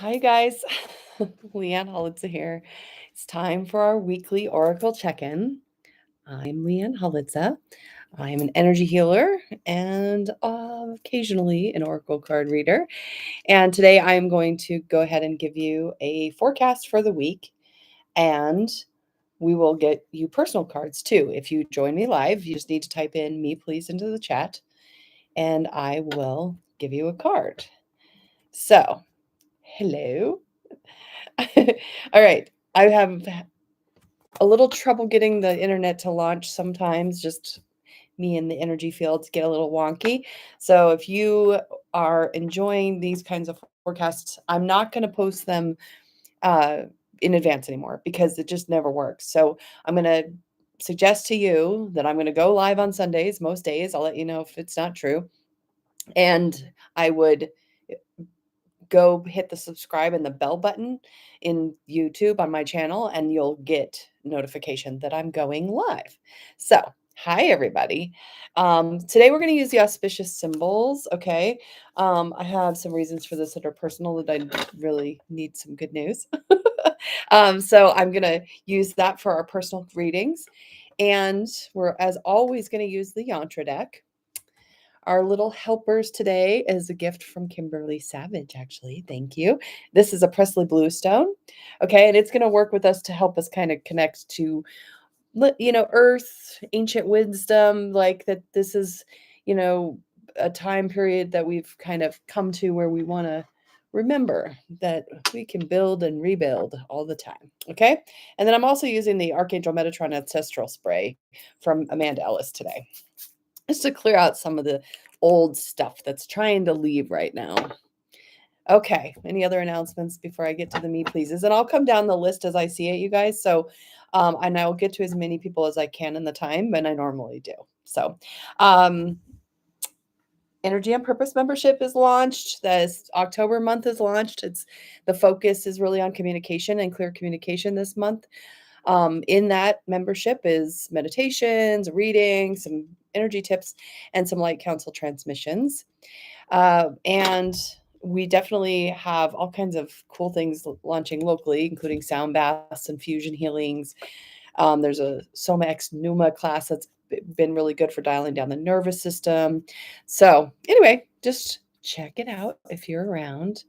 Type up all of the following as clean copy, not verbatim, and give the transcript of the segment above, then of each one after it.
Hi, guys. Leanne Holitza here. It's time for our weekly Oracle check in. I'm Leanne Holitza. I am an energy healer and occasionally an Oracle card reader. And today I am going to go ahead and give you a forecast for the week. And we will get you personal cards too. If you join me live, you just need to type in me, please, into the chat, and I will give you a card. So, hello. All right. I have a little trouble getting the internet to launch sometimes. Just me and the energy fields get a little wonky. So if you are enjoying these kinds of forecasts, I'm not going to post them uh, in advance anymore because it just never works. So I'm going to suggest to you that I'm going to go live on Sundays most days. I'll let you know if it's not true. And I would go hit the subscribe and the bell button in YouTube on my channel, and you'll get notification that I'm going live. So, hi everybody. Today we're going to use the auspicious symbols. Okay. I have some reasons for this that are personal that I really need some good news. So I'm going to use that for our personal readings. And we're, as always, going to use the Yantra deck. Our little helpers today is a gift from Kimberly Savage, actually. Thank you. This is a Presley Bluestone. Okay, and it's going to work with us to help us kind of connect to, earth, ancient wisdom, like that this is, a time period that we've kind of come to where we want to remember that we can build and rebuild all the time. Okay, and then I'm also using the Archangel Metatron Ancestral Spray from Amanda Ellis today, just to clear out some of the old stuff that's trying to leave right now. Okay, any other announcements before I get to the me pleases? And I'll come down the list as I see it, you guys. So, and I will get to as many people as I can in the time, and I normally do. So, Energy on Purpose membership is launched. This October month is launched. The focus is really on communication and clear communication this month. In that membership is meditations, reading, some energy tips, and some light council transmissions. And we definitely have all kinds of cool things launching locally, including sound baths and fusion healings. There's a Soma X Numa class that's been really good for dialing down the nervous system. So, anyway, just check it out if you're around.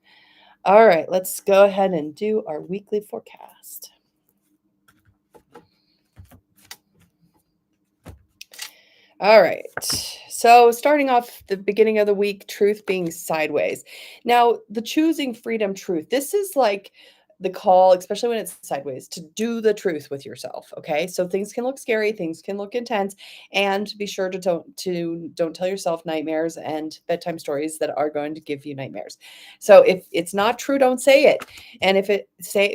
All right, let's go ahead and do our weekly forecast. All right. So, starting off the beginning of the week, truth being sideways. Now, the choosing freedom truth, this is like the call, especially when it's sideways, to do the truth with yourself. Okay. So things can look scary, things can look intense, and be sure to don't tell yourself nightmares and bedtime stories that are going to give you nightmares. So if it's not true, don't say it. And if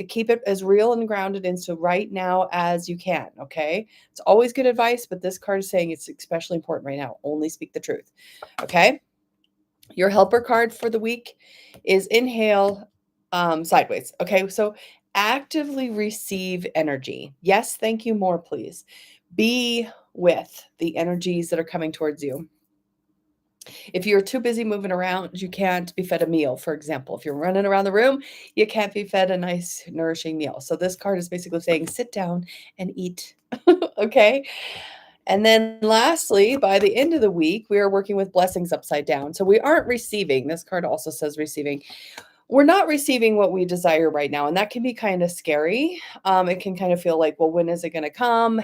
keep it as real and grounded into right now as you can. Okay. It's always good advice, but this card is saying it's especially important right now. Only speak the truth. Okay. Your helper card for the week is inhale sideways. Okay. So actively receive energy. Yes. Thank you. More, please. Be with the energies that are coming towards you. If you're too busy moving around, you can't be fed a meal, for example. If you're running around the room, you can't be fed a nice, nourishing meal. So this card is basically saying sit down and eat. Okay. And then lastly, by the end of the week, we are working with blessings upside down. So we aren't receiving. This card also says receiving. We're not receiving what we desire right now. And that can be kind of scary. It can kind of feel like, well, when is it going to come?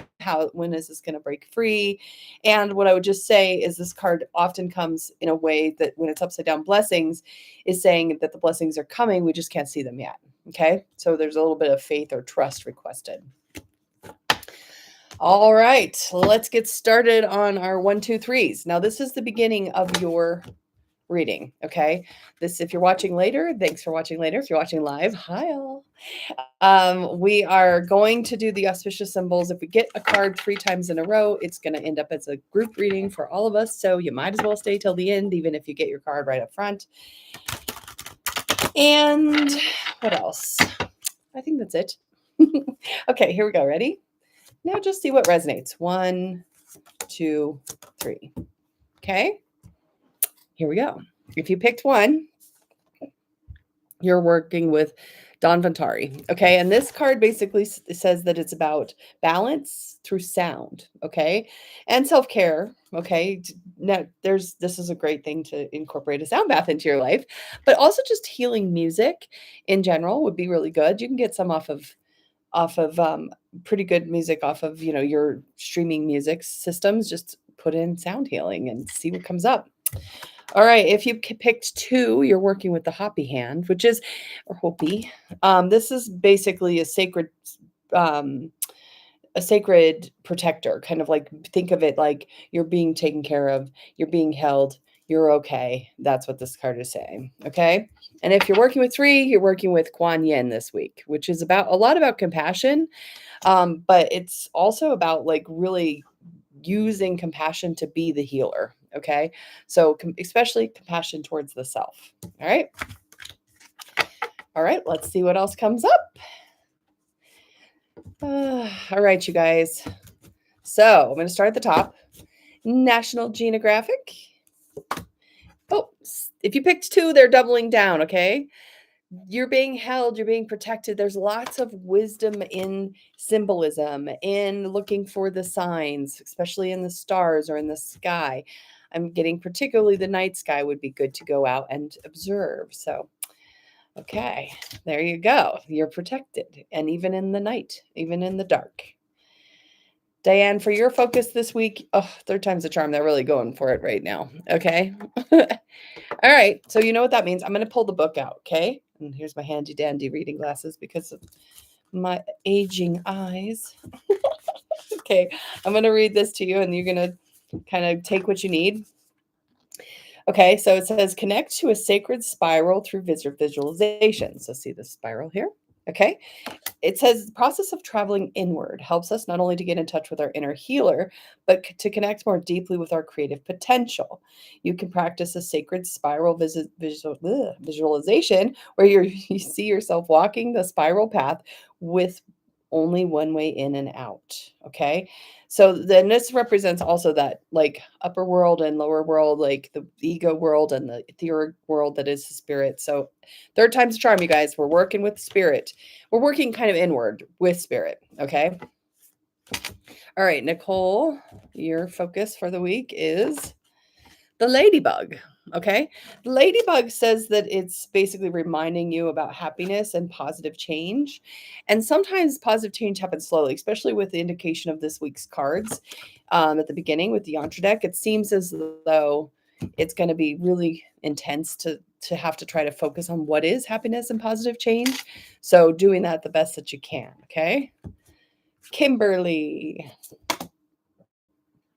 When is this going to break free? And what I would just say is this card often comes in a way that when it's upside down blessings is saying that the blessings are coming. We just can't see them yet. Okay. So there's a little bit of faith or trust requested. All right, let's get started on our 1, 2, 3s. Now, this is the beginning of your reading, okay? If you're watching later, thanks for watching later. If you're watching live, hi all. We are going to do the auspicious symbols. If we get a card 3 times in a row, it's going to end up as a group reading for all of us, so you might as well stay till the end, even if you get your card right up front. And what else? I think that's it. Okay, here we go. Ready? Now just see what resonates. 1, 2, 3. Okay, here we go. If you picked one, you're working with Don Vantari. Okay. And this card basically says that it's about balance through sound. Okay. And self care. Okay. Now, this is a great thing to incorporate a sound bath into your life, but also just healing music in general would be really good. You can get some off of pretty good music off of, your streaming music systems. Just put in sound healing and see what comes up. All right, if you picked 2, you're working with the Hopi hand, which is, or Hopi. This is basically um, a sacred protector. Kind of like, think of it like you're being taken care of, you're being held, you're okay. That's what this card is saying. Okay, and if you're working with 3, you're working with Kuan Yin this week, which is about a lot about compassion, but it's also about like really using compassion to be the healer. Okay. So, especially compassion towards the self. All right. All right. Let's see what else comes up. All right, you guys. So, I'm going to start at the top. National Geographic. Oh, if you picked 2, they're doubling down. Okay. You're being held, you're being protected. There's lots of wisdom in symbolism, in looking for the signs, especially in the stars or in the sky. I'm getting particularly the night sky would be good to go out and observe. So, okay, there you go. You're protected. And even in the night, even in the dark. Diane, for your focus this week, oh, 3rd time's a charm. They're really going for it right now. Okay. All right. So you know what that means. I'm going to pull the book out. Okay. And here's my handy dandy reading glasses because of my aging eyes. Okay. I'm going to read this to you and you're going to kind of take what you need. Okay. So it says connect to a sacred spiral through visualization. So see the spiral here. Okay. It says the process of traveling inward helps us not only to get in touch with our inner healer, but to connect more deeply with our creative potential. You can practice a sacred spiral visualization where you see yourself walking the spiral path with only one way in and out. Okay. So then this represents also that like upper world and lower world, like the ego world and the etheric world that is the spirit. So 3rd time's a charm, you guys. We're working with spirit. We're working kind of inward with spirit. Okay. All right, Nicole, your focus for the week is the ladybug. Okay. The ladybug says that it's basically reminding you about happiness and positive change. And sometimes positive change happens slowly, especially with the indication of this week's cards at the beginning with the Yantra deck. It seems as though it's going to be really intense to have to try to focus on what is happiness and positive change. So doing that the best that you can. Okay. Kimberly.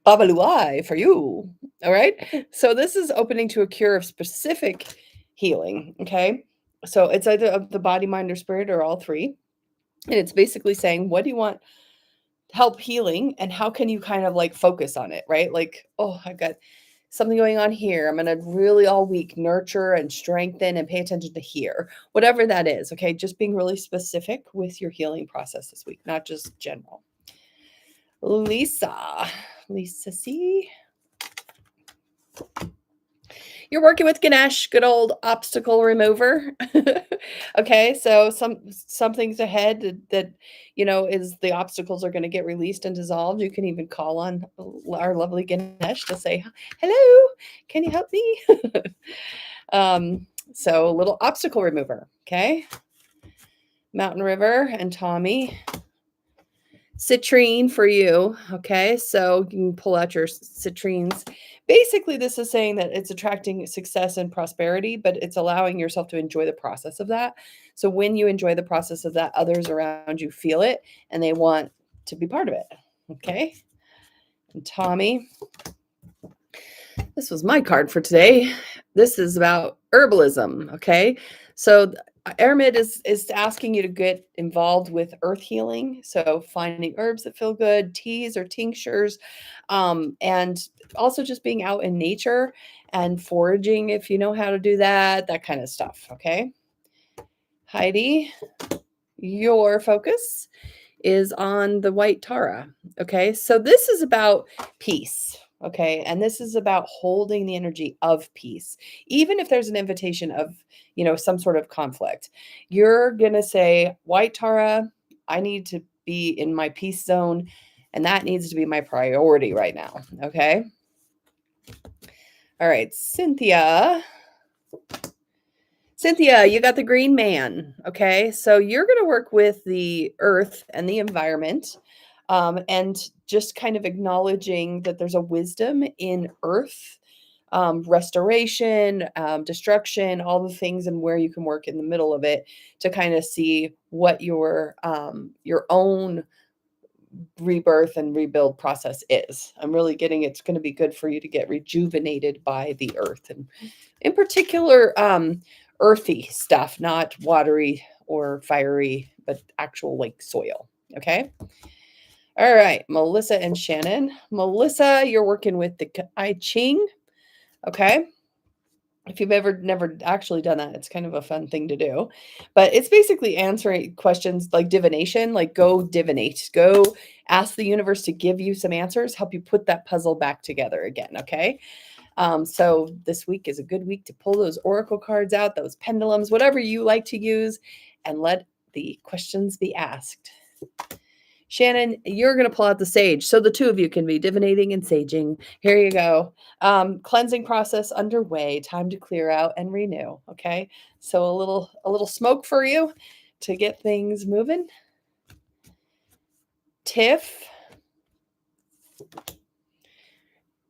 Babaluai for you. All right. So this is opening to a cure of specific healing. Okay. So it's either of the body, mind, or spirit, or all 3. And it's basically saying, what do you want help healing? And how can you kind of like focus on it? Right. Like, oh, I've got something going on here. I'm going to really all week nurture and strengthen and pay attention to here, whatever that is. Okay. Just being really specific with your healing process this week, not just general. Lisa C. You're working with Ganesh, good old obstacle remover. Okay, so something's ahead that is the obstacles are going to get released and dissolved. You can even call on our lovely Ganesh to say, "Hello, can you help me?" So a little obstacle remover. Okay, Mountain River and Tommy. Citrine for you. Okay, so you can pull out your citrines. Basically, this is saying that it's attracting success and prosperity, but it's allowing yourself to enjoy the process of that. So when you enjoy the process of that, others around you feel it and they want to be part of it. Okay. And Tommy, this was my card for today. This is about herbalism. Okay. So Aramid is asking you to get involved with earth healing. So finding herbs that feel good, teas or tinctures, and also just being out in nature and foraging if you know how to do that kind of stuff. Okay. Heidi, your focus is on the white Tara. Okay. So this is about peace. Okay. And this is about holding the energy of peace. Even if there's an invitation of, some sort of conflict, you're going to say, White Tara, I need to be in my peace zone. And that needs to be my priority right now. Okay. All right. Cynthia, you got the green man. Okay. So you're going to work with the earth and the environment, and just kind of acknowledging that there's a wisdom in earth, restoration, destruction, all the things, and where you can work in the middle of it to kind of see what your own rebirth and rebuild process is. I'm really getting it's going to be good for you to get rejuvenated by the earth, and in particular, earthy stuff, not watery or fiery, but actual like soil. Okay. All right, Melissa and Shannon. Melissa, you're working with the I Ching. Okay. If you've ever never actually done that, it's kind of a fun thing to do. But it's basically answering questions like divination, like go divinate, go ask the universe to give you some answers, help you put that puzzle back together again. Okay. So this week is a good week to pull those oracle cards out, those pendulums, whatever you like to use, and let the questions be asked. Shannon, you're going to pull out the sage. So the two of you can be divinating and saging. Here you go. Cleansing process underway. Time to clear out and renew. Okay. So a little smoke for you to get things moving. Tiff.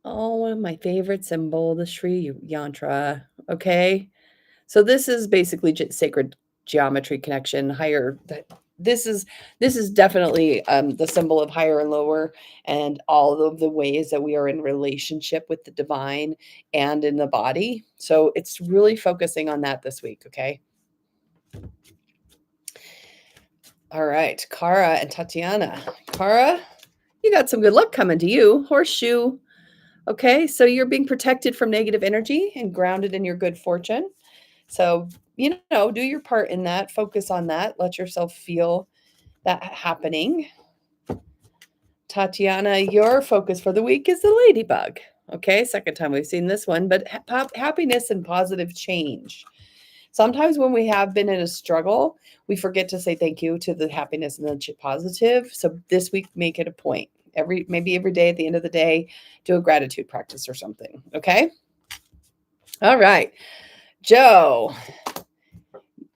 Oh, one of my favorite symbol, the Sri Yantra. Okay. So this is basically sacred geometry connection, higher. This is definitely the symbol of higher and lower, and all of the ways that we are in relationship with the divine and in the body. So it's really focusing on that this week. Okay. All right, Cara and Tatiana. Cara, you got some good luck coming to you. Horseshoe. Okay, so you're being protected from negative energy and grounded in your good fortune. So, do your part in that, focus on that, let yourself feel that happening. Tatiana, your focus for the week is the ladybug. Okay, second time we've seen this one, but happiness and positive change. Sometimes when we have been in a struggle, we forget to say thank you to the happiness and the positive. So this week, make it a point. Maybe every day at the end of the day, do a gratitude practice or something. Okay. All right, Joe.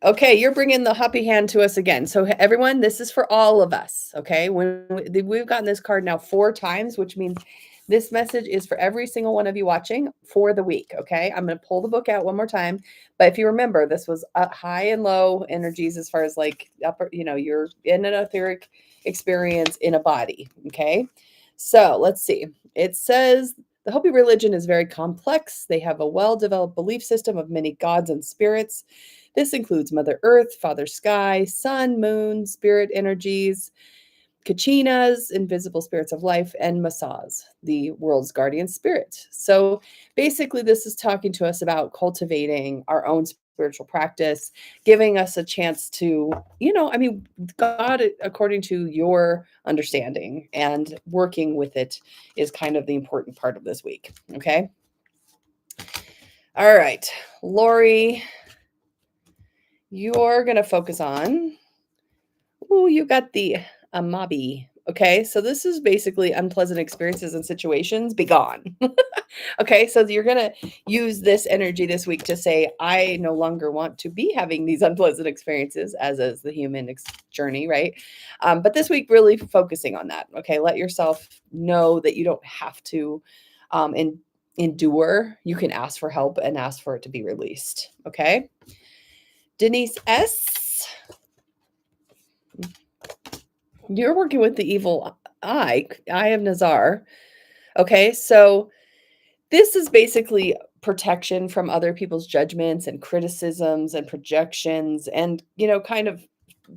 Okay, you're bringing the happy hand to us again. So everyone, this is for all of us, okay? We've gotten this card now 4 times, which means this message is for every single one of you watching for the week, okay? I'm going to pull the book out one more time. But if you remember, this was high and low energies as far as like upper, you're in an etheric experience in a body, okay? So let's see. It says the Hopi religion is very complex. They have a well-developed belief system of many gods and spirits. This includes Mother Earth, Father Sky, Sun, Moon, spirit energies, Kachinas, invisible spirits of life, and Masas, the world's guardian spirit. So basically, this is talking to us about cultivating our own spiritual practice, giving us a chance to, God, according to your understanding, and working with it is kind of the important part of this week. Okay. All right, Lori. You're going to focus on, you got the Amabi. Okay, so this is basically unpleasant experiences and situations, be gone. Okay, so you're going to use this energy this week to say, I no longer want to be having these unpleasant experiences, as is the human journey, right? But this week, really focusing on that. Okay, let yourself know that you don't have to endure. You can ask for help and ask for it to be released. Okay. Denise S., you're working with the evil eye of Nazar. Okay, so this is basically protection from other people's judgments and criticisms and projections, and kind of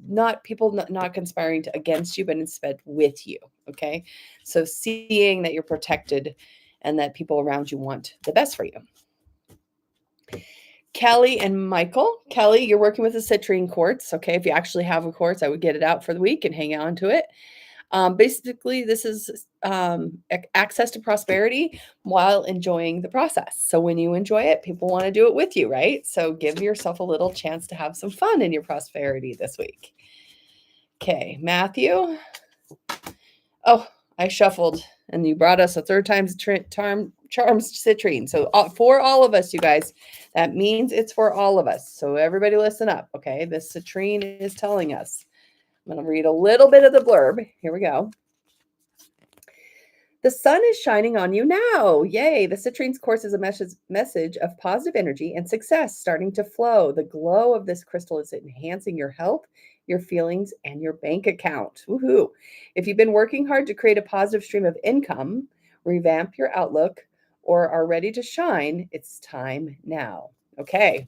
not conspiring against you, but instead with you. Okay, so seeing that you're protected and that people around you want the best for you. Kelly and Michael. Kelly, you're working with a citrine quartz. Okay, if you actually have a quartz, I would get it out for the week and hang on to it. Basically, this is access to prosperity while enjoying the process. So when you enjoy it, people want to do it with you, right? So give yourself a little chance to have some fun in your prosperity this week. Okay, Matthew. Oh, I shuffled, and you brought us a third time's charms citrine. So for all of us, you guys, that means it's for all of us. So everybody listen up, okay? This citrine is telling us. I'm going to read a little bit of the blurb. Here we go. The sun is shining on you now. Yay. The citrine's course is a message of positive energy and success starting to flow. The glow of this crystal is enhancing your health, your feelings, and your bank account. Woohoo. If you've been working hard to create a positive stream of income, revamp your outlook, or are ready to shine, it's time now. Okay.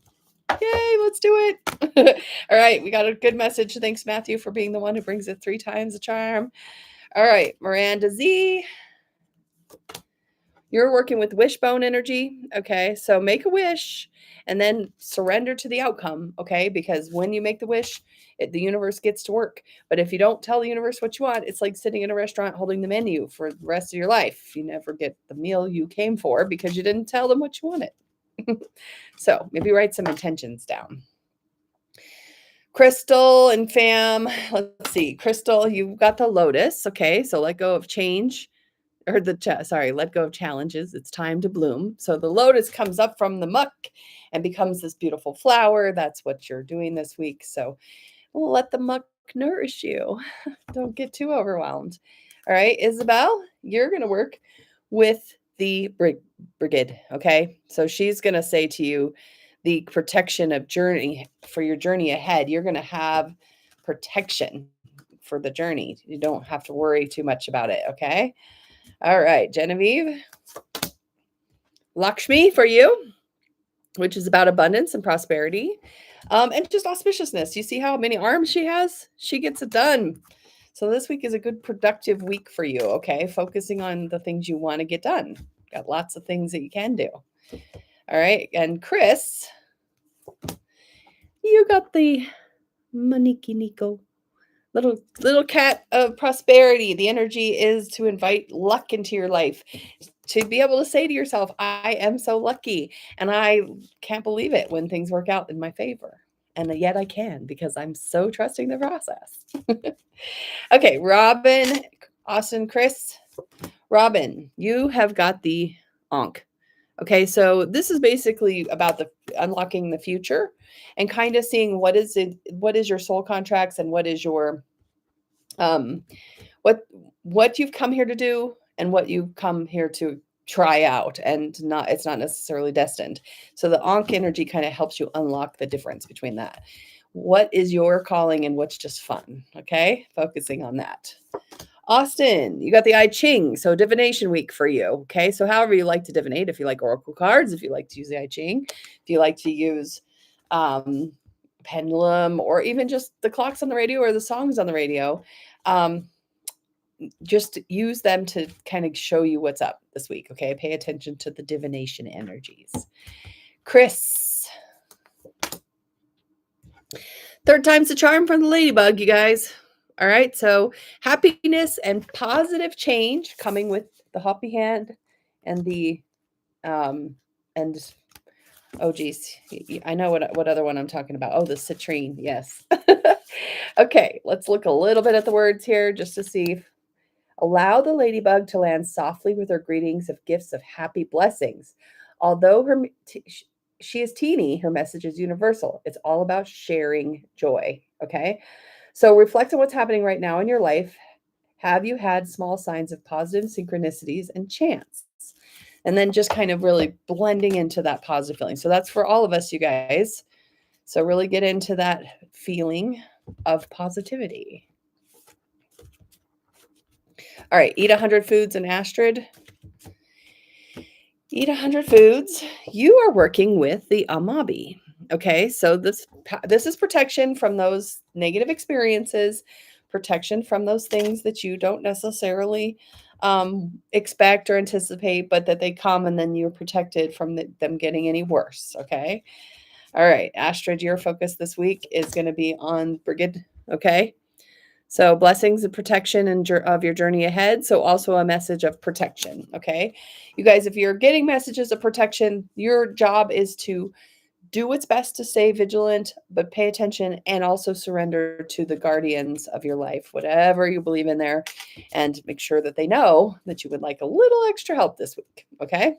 Yay, let's do it. All right, we got a good message. Thanks, Matthew, for being the one who brings it 3 times the charm. All right, Miranda Z. You're working with wishbone energy. Okay. So make a wish and then surrender to the outcome. Okay. Because when you make the wish, the universe gets to work. But if you don't tell the universe what you want, it's like sitting in a restaurant holding the menu for the rest of your life. You never get the meal you came for because you didn't tell them what you wanted. So maybe write some intentions down. Crystal and fam. Let's see. Crystal, you've got the lotus. Okay. So let go of change. Or let go of challenges. It's time to bloom. So the lotus comes up from the muck and becomes this beautiful flower. That's what you're doing this week. So we'll let the muck nourish you. Don't get too overwhelmed. All right, Isabel, you're going to work with the brigade. Okay. So she's going to say to you, the protection of journey for your journey ahead. You're going to have protection for the journey. You don't have to worry too much about it. Okay. All right, Genevieve. Lakshmi for you, which is about abundance and prosperity, and just auspiciousness. You see how many arms she has? She gets it done. So this week is a good productive week for you, okay? Focusing on the things you want to get done. Got lots of things that you can do. All right, and Chris, you got the Maniki Nico. Little cat of prosperity. The energy is to invite luck into your life, to be able to say to yourself, I am so lucky and I can't believe it when things work out in my favor. And yet I can because I'm so trusting the process. Okay, Robin, Austin, Chris. Robin, you have got the Ankh. Okay, so this is basically about the unlocking the future and kind of seeing what is your soul contracts and what is your what you've come here to do and what you've come here to try out, and it's not necessarily destined. So the Ankh energy kind of helps you unlock the difference between that. What is your calling and what's just fun? Okay, focusing on that. Austin, you got the I Ching, so divination week for you. Okay, so however you like to divinate, if you like oracle cards, if you like to use the I Ching, if you like to use pendulum, or even just the clocks on the radio or the songs on the radio, just use them to kind of show you what's up this week. Okay, pay attention to the divination energies. Chris, third time's the charm from the ladybug, you guys. All right, so happiness and positive change coming with the hoppy hand and the and oh geez, I know what other one I'm talking about. Oh, the citrine, yes. Okay, let's look a little bit at the words here just to see. Allow the ladybug to land softly with her greetings of gifts of happy blessings. Although she is teeny, her message is universal. It's all about sharing joy. Okay. So reflect on what's happening right now in your life. Have you had small signs of positive synchronicities and chance? And then just kind of really blending into that positive feeling. So that's for all of us, you guys. So really get into that feeling of positivity. All right, eat 100 foods and Astrid. Eat 100 foods. You are working with the Amabi. Okay, so this is protection from those negative experiences, protection from those things that you don't necessarily expect or anticipate, but that they come and then you're protected from them getting any worse. Okay. All right, Astrid, your focus this week is going to be on Brigid. Okay. So blessings and protection and of your journey ahead. So also a message of protection. Okay. You guys, if you're getting messages of protection, your job is to do what's best to stay vigilant, but pay attention and also surrender to the guardians of your life, whatever you believe in there, and make sure that they know that you would like a little extra help this week. Okay.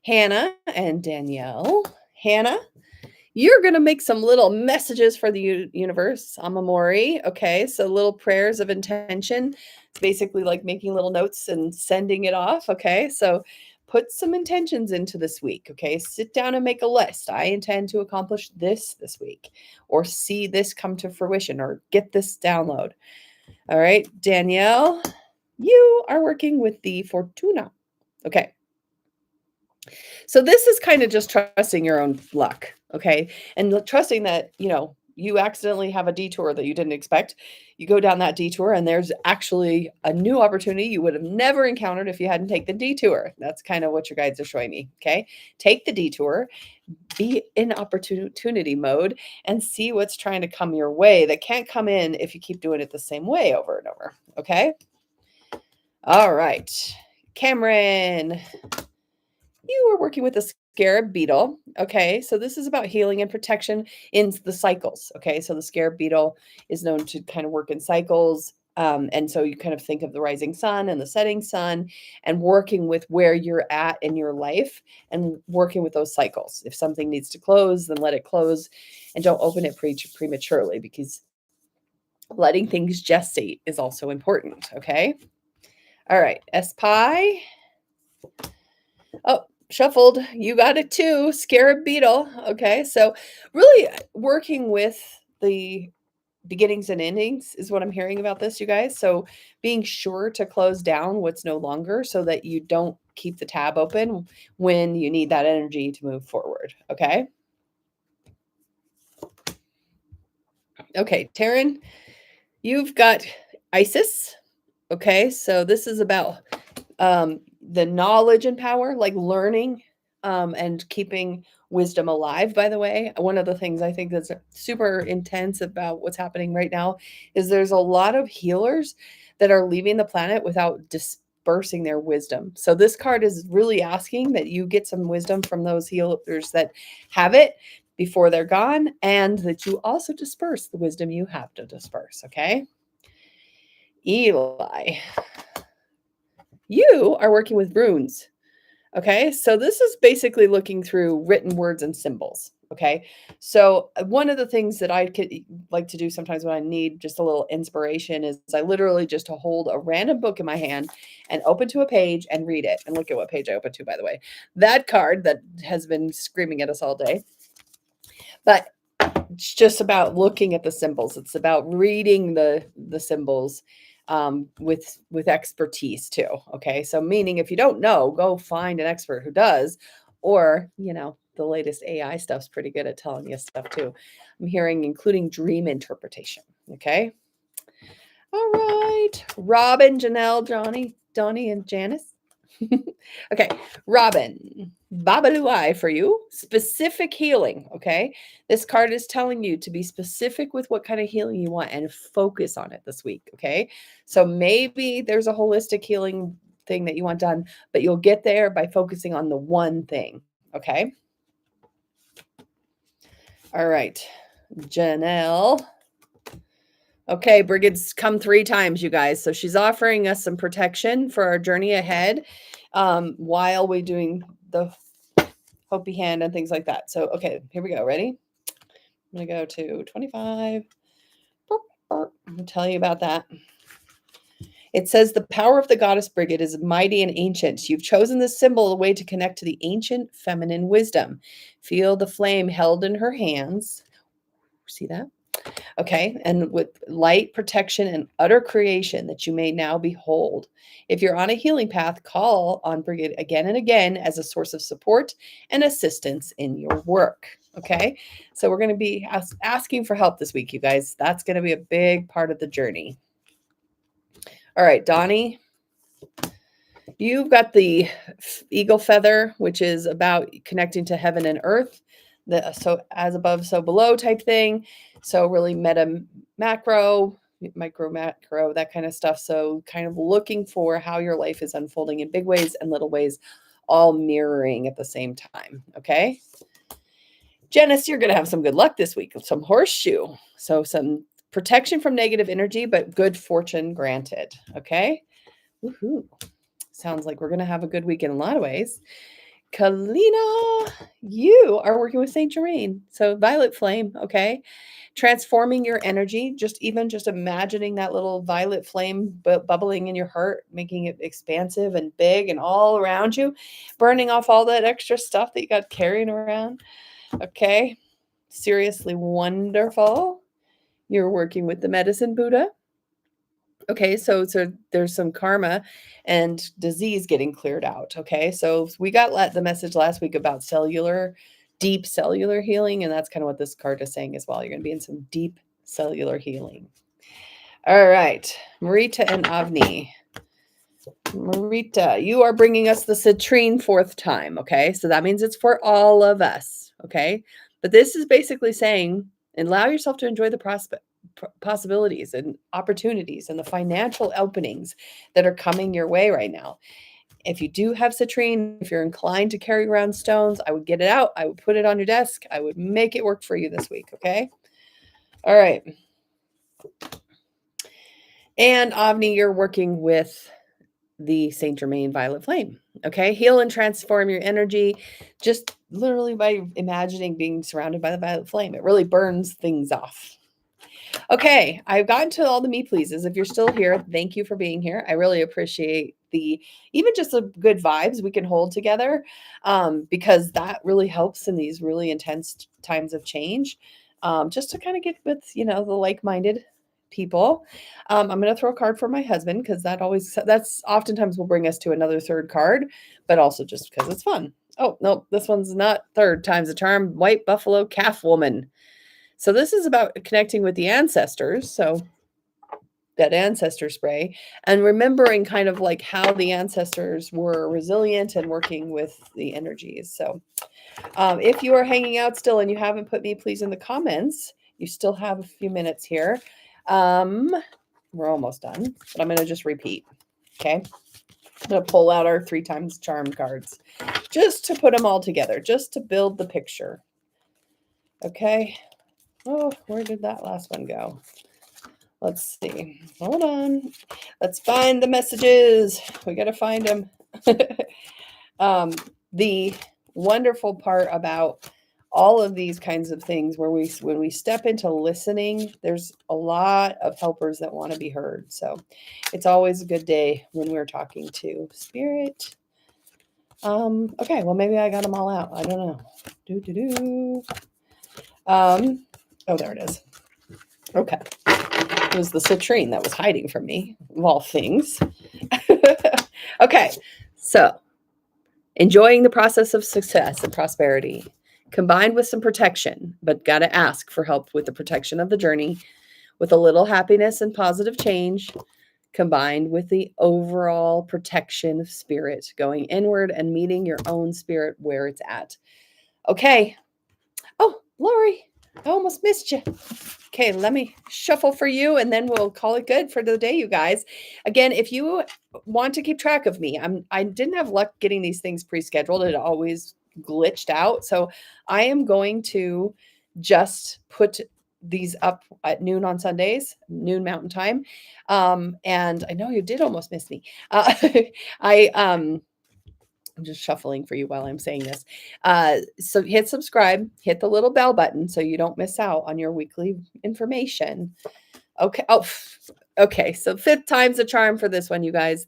Hannah and Danielle. Hannah, you're going to make some little messages for the universe. Amamori. Okay. So little prayers of intention. It's basically like making little notes and sending it off. Okay. So put some intentions into this week. Okay. Sit down and make a list. I intend to accomplish this week, or see this come to fruition, or get this download. All right. Danielle, you are working with the Fortuna. Okay. So this is kind of just trusting your own luck, okay? And trusting that, you accidentally have a detour that you didn't expect. You go down that detour and there's actually a new opportunity you would have never encountered if you hadn't taken the detour. That's kind of what your guides are showing me, okay? Take the detour, be in opportunity mode, and see what's trying to come your way that can't come in if you keep doing it the same way over and over, okay? All right. Cameron, you are working with a scarab beetle. Okay. So this is about healing and protection in the cycles. Okay. So the scarab beetle is known to kind of work in cycles. And so you kind of think of the rising sun and the setting sun, and working with where you're at in your life and working with those cycles. If something needs to close, then let it close, and don't open it prematurely, because letting things gestate is also important. Okay. All right. Espi. Oh, shuffled. You got it too. Scarab beetle. Okay. So really working with the beginnings and endings is what I'm hearing about this, you guys. So being sure to close down what's no longer, so that you don't keep the tab open when you need that energy to move forward. Okay. Okay. Taryn, you've got Isis. Okay. So this is about the knowledge and power, like learning and keeping wisdom alive. By the way, one of the things I think that's super intense about what's happening right now is there's a lot of healers that are leaving the planet without dispersing their wisdom. So this card is really asking that you get some wisdom from those healers that have it before they're gone, and that you also disperse the wisdom you have to disperse. Okay. Eli, you are working with runes. Okay, so this is basically looking through written words and symbols. Okay, so one of the things that I could like to do sometimes when I need just a little inspiration is I literally just hold a random book in my hand and open to a page and read it. And look at what page I opened to, by the way. That card that has been screaming at us all day. But it's just about looking at the symbols. It's about reading the symbols with expertise too. Okay, so meaning if you don't know, go find an expert who does, or the latest AI stuff's pretty good at telling you stuff too. I'm hearing including dream interpretation. Okay, all right, Robin, Janelle, Johnny, Donnie, and Janice. Okay, Robin, Babaluai for you. Specific healing. Okay, this card is telling you to be specific with what kind of healing you want and focus on it this week. Okay, so maybe there's a holistic healing thing that you want done, but you'll get there by focusing on the one thing. Okay, all right, Janelle. Okay, Brigade's come 3 times, you guys. So she's offering us some protection for our journey ahead while we're doing the Hopi hand and things like that. So, okay, here we go. Ready? I'm going to go to 25. I'm going to tell you about that. It says the power of the goddess Brigid is mighty and ancient. You've chosen this symbol a way to connect to the ancient feminine wisdom. Feel the flame held in her hands. See that? Okay, and with light, protection, and utter creation that you may now behold. If you're on a healing path, call on Brigid again and again as a source of support and assistance in your work. Okay, so we're going to be asking for help this week, you guys. That's going to be a big part of the journey. All right, Donnie, you've got the eagle feather, which is about connecting to heaven and earth. so as above, so below type thing. So really meta, macro, micro, macro, that kind of stuff. So kind of looking for how your life is unfolding in big ways and little ways, all mirroring at the same time. Okay. Janice, you're going to have some good luck this week. Some horseshoe. So some protection from negative energy, but good fortune granted. Okay. Woohoo. Sounds like we're going to have a good week in a lot of ways. Kalina, you are working with Saint Germain. So violet flame. Okay. Transforming your energy, just imagining that little violet flame bubbling in your heart, making it expansive and big and all around you, burning off all that extra stuff that you got carrying around. Okay. Seriously wonderful. You're working with the medicine Buddha. Okay, so there's some karma and disease getting cleared out. Okay, so we got the message last week about deep cellular healing, and that's kind of what this card is saying as well. You're going to be in some deep cellular healing. All right, Marita and Avni. Marita, you are bringing us the citrine fourth time. Okay, so that means it's for all of us. Okay, but this is basically saying allow yourself to enjoy the possibilities and opportunities and the financial openings that are coming your way right now. If you do have citrine, if you're inclined to carry around stones, I would get it out. I would put it on your desk. I would make it work for you this week. Okay. All right. And Avni, you're working with the Saint Germain violet flame. Okay. Heal and transform your energy just literally by imagining being surrounded by the violet flame. It really burns things off. Okay, I've gotten to all the me pleases. If you're still here, thank you for being here. I really appreciate even just the good vibes we can hold together, because that really helps in these really intense times of change, just to kind of get with, the like-minded people. I'm going to throw a card for my husband because that's oftentimes will bring us to another third card, but also just because it's fun. Oh, no, this one's not third time's a charm. White Buffalo Calf Woman. So this is about connecting with the ancestors. So that ancestor spray and remembering kind of like how the ancestors were resilient and working with the energies. So if you are hanging out still and you haven't put me please in the comments, you still have a few minutes here. We're almost done, but I'm going to just repeat. Okay. I'm going to pull out our 3 times charm cards just to put them all together, just to build the picture. Okay. Oh, where did that last one go? Let's see. Hold on. Let's find the messages. We got to find them. The wonderful part about all of these kinds of things when we step into listening, there's a lot of helpers that want to be heard. So it's always a good day when we're talking to spirit. Okay, well, maybe I got them all out. I don't know. Oh, there it is. Okay. It was the citrine that was hiding from me, of all things. Okay, so enjoying the process of success and prosperity, combined with some protection, but got to ask for help with the protection of the journey, with a little happiness and positive change, combined with the overall protection of spirit, going inward and meeting your own spirit where it's at. Okay. Oh, Lori, I almost missed you. Okay, let me shuffle for you and then we'll call it good for the day, you guys. Again, if you want to keep track of me, I didn't have luck getting these things pre-scheduled. It always glitched out. So I am going to just put these up at noon on Sundays, noon Mountain Time. And I know you did almost miss me. I'm just shuffling for you while I'm saying this. So hit subscribe, hit the little bell button so you don't miss out on your weekly information. Okay. Oh, okay. So 5th time's a charm for this one, you guys.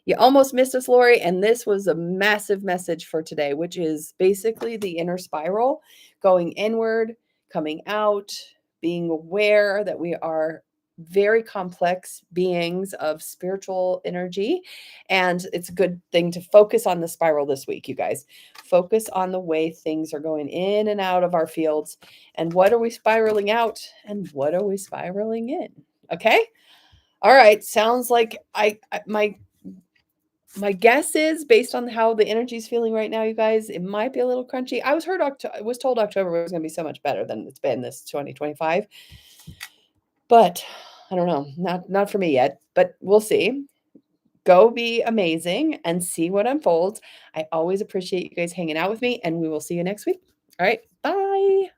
You almost missed us, Lori. And this was a massive message for today, which is basically the inner spiral, going inward, coming out, being aware that we are very complex beings of spiritual energy. And it's a good thing to focus on the spiral this week, you guys. Focus on the way things are going in and out of our fields. And what are we spiraling out? And what are we spiraling in? Okay. All right. Sounds like my My guess is based on how the energy is feeling right now, you guys, it might be a little crunchy. I was told October was going to be so much better than it's been this 2025, but I don't know, not for me yet, but we'll see. Go be amazing and see what unfolds. I always appreciate you guys hanging out with me, and we will see you next week. All right, bye.